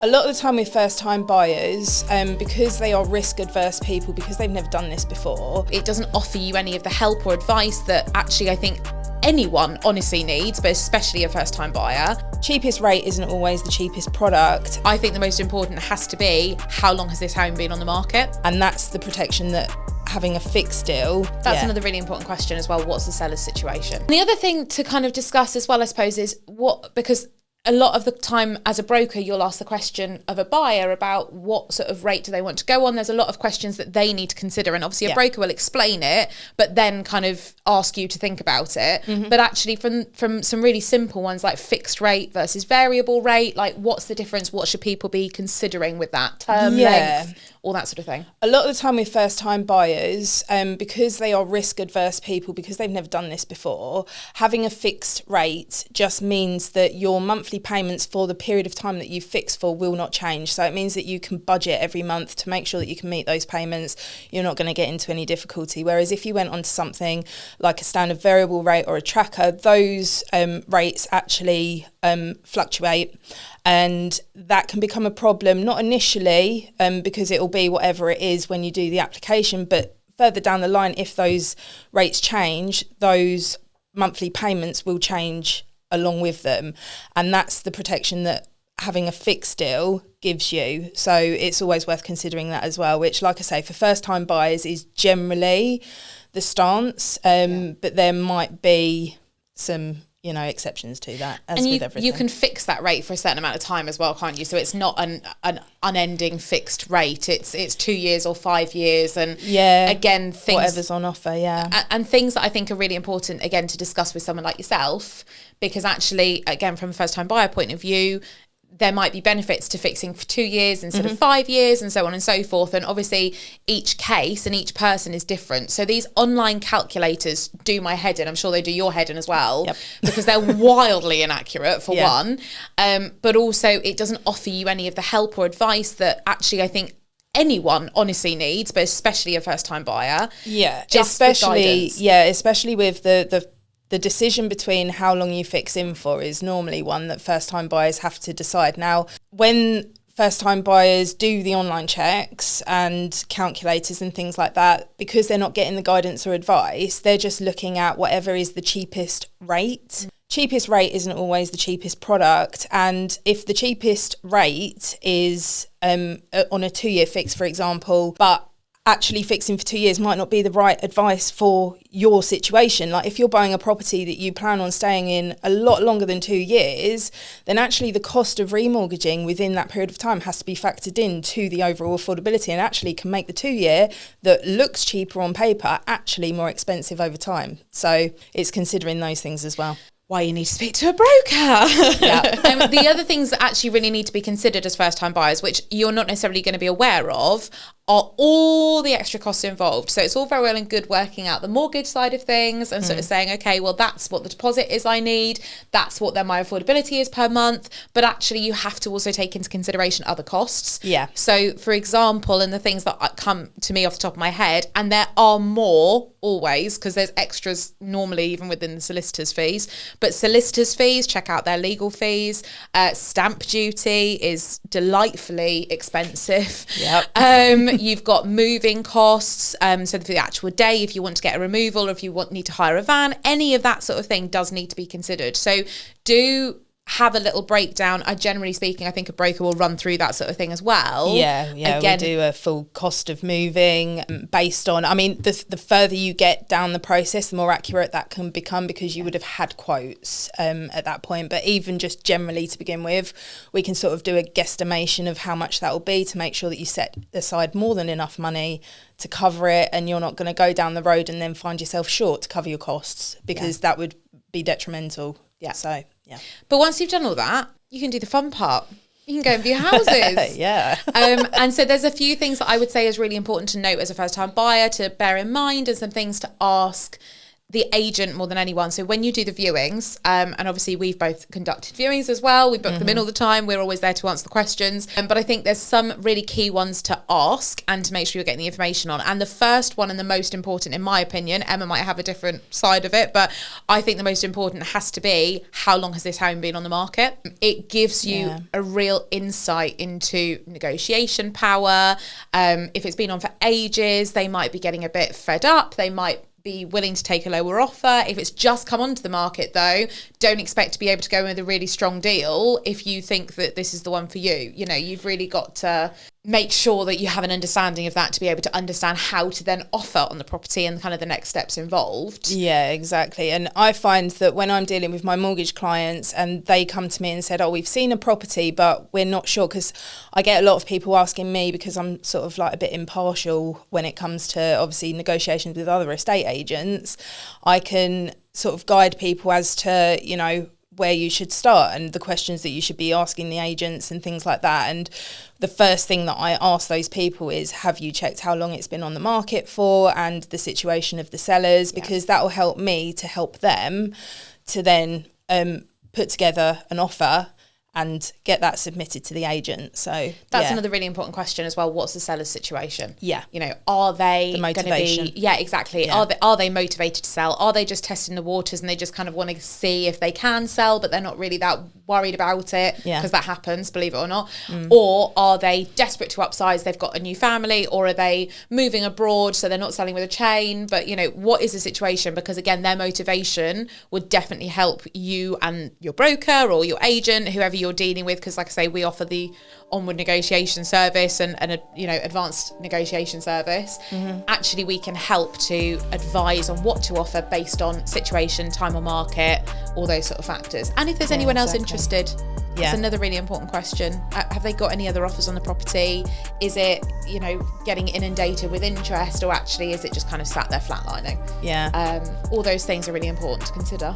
A lot of the time with first-time buyers, because they are risk-adverse people, because they've never done this before, it doesn't offer you any of the help or advice that actually I think anyone honestly needs, but especially a first-time buyer. Cheapest rate isn't always the cheapest product. I think the most important has to be, how long has this home been on the market? And that's the protection that having a fixed deal. That's another really important question as well. What's the seller's situation? And the other thing to kind of discuss as well, I suppose, is because a lot of the time as a broker, you'll ask the question of a buyer about what sort of rate do they want to go on. There's a lot of questions that they need to consider. And obviously a broker will explain it, but then kind of ask you to think about it. Mm-hmm. But actually from some really simple ones like fixed rate versus variable rate, like what's the difference? What should people be considering with that? Term, length, all that sort of thing. A lot of the time with first-time buyers, because they are risk-adverse people, because they've never done this before, having a fixed rate just means that your monthly payments for the period of time that you've fixed for will not change. So it means that you can budget every month to make sure that you can meet those payments. You're not going to get into any difficulty. Whereas if you went onto something like a standard variable rate or a tracker, those rates actually fluctuate. And that can become a problem, not initially, because it will be whatever it is when you do the application, but further down the line, if those rates change, those monthly payments will change along with them. And that's the protection that having a fixed deal gives you. So it's always worth considering that as well, which, like I say, for first-time buyers is generally the stance, but there might be some exceptions to that, as with everything. You can fix that rate for a certain amount of time as well, can't you? So it's not an unending fixed rate. It's 2 years or 5 years, and again, things, whatever's on offer, and things that I think are really important again to discuss with someone like yourself, because actually, again, from a first-time buyer point of view, there might be benefits to fixing for 2 years instead of 5 years, and so on and so forth. And obviously each case and each person is different. So these online calculators do my head in. I'm sure they do your head in as well, because they're wildly inaccurate for one. But also it doesn't offer you any of the help or advice that actually I think anyone honestly needs, but especially a first-time buyer. Especially with the decision between how long you fix in for is normally one that first-time buyers have to decide. Now, when first-time buyers do the online checks and calculators and things like that, because they're not getting the guidance or advice, they're just looking at whatever is the cheapest rate. Cheapest rate isn't always the cheapest product, and if the cheapest rate is on a 2-year fix, for example, but actually fixing for 2 years might not be the right advice for your situation. Like if you're buying a property that you plan on staying in a lot longer than 2 years, then actually the cost of remortgaging within that period of time has to be factored into the overall affordability, and actually can make the 2 year that looks cheaper on paper actually more expensive over time. So it's considering those things as well. Why you need to speak to a broker. The other things that actually really need to be considered as first-time buyers, which you're not necessarily going to be aware of, are all the extra costs involved. So it's all very well and good working out the mortgage side of things and sort of saying, okay, well, that's what the deposit is I need. That's what then my affordability is per month. But actually you have to also take into consideration other costs. Yeah. So for example, and the things that come to me off the top of my head, and there are more always, because there's extras normally even within the solicitor's fees, but solicitor's fees, check out their legal fees. Stamp duty is delightfully expensive. You've got moving costs, so for the actual day, if you want to get a removal, or if you need to hire a van, any of that sort of thing does need to be considered. So do have a little breakdown. Generally speaking, I think a broker will run through that sort of thing as well. Again, we do a full cost of moving based on, the further you get down the process, the more accurate that can become, because you would have had quotes at that point. But even just generally to begin with, we can sort of do a guesstimation of how much that will be to make sure that you set aside more than enough money to cover it, and you're not going to go down the road and then find yourself short to cover your costs, because that would be detrimental. But once you've done all that, you can do the fun part. You can go and view houses. And so there's a few things that I would say is really important to note as a first-time buyer to bear in mind, and some things to ask the agent more than anyone. So when you do the viewings, and obviously we've both conducted viewings as well, we book them in all the time, we're always there to answer the questions, but I think there's some really key ones to ask and to make sure you're getting the information on. And the first one, and the most important in my opinion, Emma might have a different side of it, but I think the most important has to be, how long has this home been on the market? It gives you a real insight into negotiation power. If it's been on for ages, they might be getting a bit fed up, they might be willing to take a lower offer. If it's just come onto the market though, don't expect to be able to go in with a really strong deal if you think that this is the one for you. You know, you've really got to make sure that you have an understanding of that to be able to understand how to then offer on the property and kind of the next steps involved. Yeah, exactly. And I find that when I'm dealing with my mortgage clients and they come to me and said, oh, we've seen a property, but we're not sure, because I get a lot of people asking me, because I'm sort of like a bit impartial when it comes to obviously negotiations with other estate agents. I can sort of guide people as to, you know, where you should start and the questions that you should be asking the agents and things like that. And the first thing that I ask those people is, have you checked how long it's been on the market for and the situation of the sellers? Because that will help me to help them to then put together an offer and get that submitted to the agent. So that's another really important question as well. What's the seller's situation? Yeah. You know, are they the motivation? Gonna be, yeah, exactly. Yeah. Are they motivated to sell? Are they just testing the waters and they just kind of want to see if they can sell, but they're not really that worried about it? Because that happens, believe it or not. Or are they desperate to upsize? They've got a new family, or are they moving abroad so they're not selling with a chain? But you know, what is the situation? Because again, their motivation would definitely help you and your broker or your agent, whoever you're dealing with, because like I say, we offer the onward negotiation service and a, you know, advanced negotiation service. Actually, we can help to advise on what to offer based on situation, time on market, all those sort of factors. And if there's anyone else interested, that's another really important question. Have they got any other offers on the property? Is it, you know, getting inundated with interest, or actually is it just kind of sat there flatlining? All those things are really important to consider.